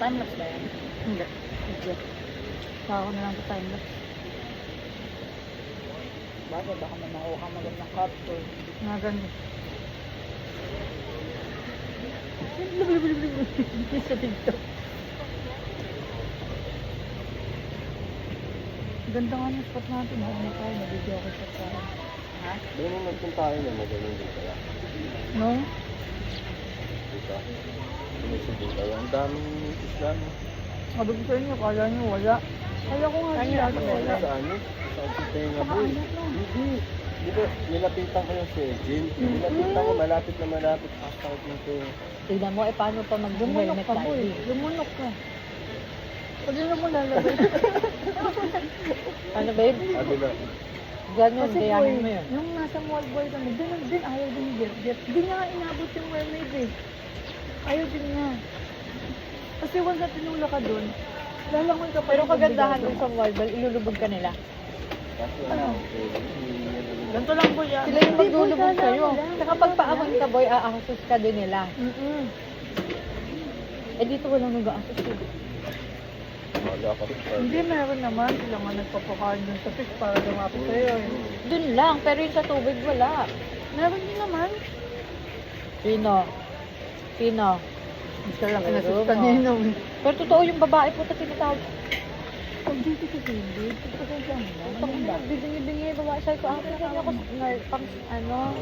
Time-lapse ba yan? Hindi. Video. Saka ko na lang sa time-lapse. Bagay, baka may makuha kang magandang capture. Mga ganun. Sa TikTok. Ganda nga ng spot natin. Ano tayo? Nabidyo ako sa tayo. Ha? Doon nung nagpunta tayo na magaling din kaya. No? Dito. Sinusubo tayo. Ang daming isla no. Sabi ko sa inyo, kala nyo wala. Kala ko nga sila wala. Sa ano? Sa Tenga Saka Boy. anak lang. Hindi. Di ba, nilapitan ko yung si Jim. Nilapitan ko malapit na malapit. Pasakot mo ito. Tignan mo, paano pa Lumunok mag-helmet ka boy. diving? Lumunok ka. Pag yun mo lalabay. Ano babe? Sabi na. Ganyan, Kasi boy, gayahin mo yun. yung nasa mall boy kami, din ayaw din get. Hindi niya nga inabot yung mermaid eh. Ayaw din niya. Kasi once na tinula ka dun, lalangoy ka pa. Pero rin kagandahan bumbigaw. dun sa wallball, ilulubog ka nila. Kasi Ano? Ganito lang boy yan. Sila yung Hindi, boy, maglulubog kala sa'yo. nila. Saka pagpaamon ka boy, aasos ka din nila. Eh dito walang nag-aasos eh. Wala ka rin. Hindi, meron naman. Sila nga nagpapakain dun sa fish para lumapit sa'yo eh. Dun lang, pero yung sa tubig wala. Meron din naman. Sino? Sino? Isa lang Meron inassist nga. kanina. Pero totoo yung babae po na tinatawag. Pag dito sa hindi, totoo siya mo. Pag nagbibingi-bingi yung babae, sabi ko, kanya ako pang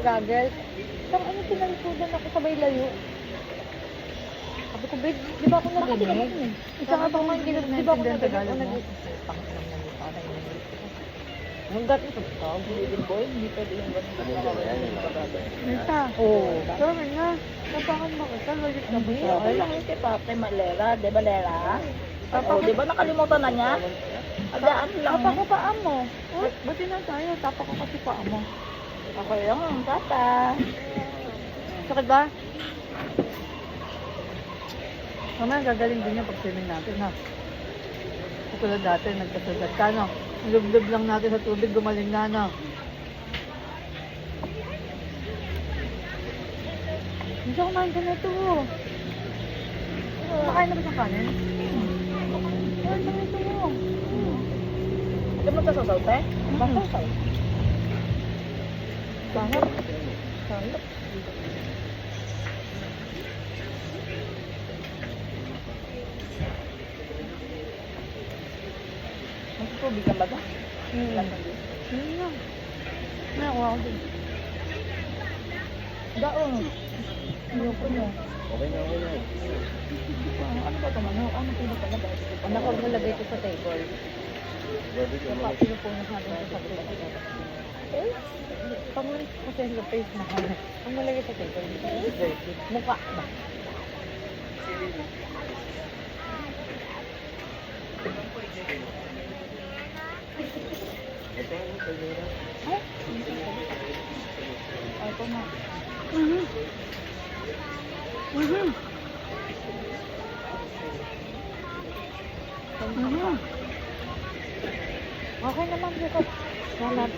goggles. Pang ano, pinalikudan ako sabay layo. Sabi ko, babe, di ba ako narinig? Isa ka bang Di ba ako narinig? Pang-inom na nito, parang narinig. Ang gat ito, tawag. Boy, hindi pwede yung ganun. Nita. Oo. Sorry na. Tapakan mo kita. Logit na ba Hindi, siya? okay lang yung kay Papa Malera. Di ba, Lera? Oo, di ba nakalimutan na niya? Adaan lang. Tapak ko paa mo. Oh, buti na tayo. Tapak ko kasi paa mo. Okay lang ang tata. Sakit ba? Mamaya gagaling din niya pag swimming natin ha. Katulad dati, nagkasagat ka no. Lublob lang natin sa tubig, gumaling na no. Hindi ako kumain ka na ito. Makain na ba siyang kanin? Kumain ka na ito. Ito mo sa sasaw, te? Sasaw. Sarap. Sarap. Mas tubig ka ba ba? Yun lang. May ako ako din. Daon. Ayoko na. Okay na, okay na. Ano ba ito, Mano? Ano pino pala ba? Anak, huwag mo lagay ito sa table. Grabe ka naman. Pinupunas natin ito sa table. Eh? Pamulis ko sa yung face na kanya. Ang malagay sa table. Dirty. Mukha ba? Ito, pagkira. Ay? Ay, ito na. Mhm. Mhm. Mhm. Okay naman, Jacob. Salamat.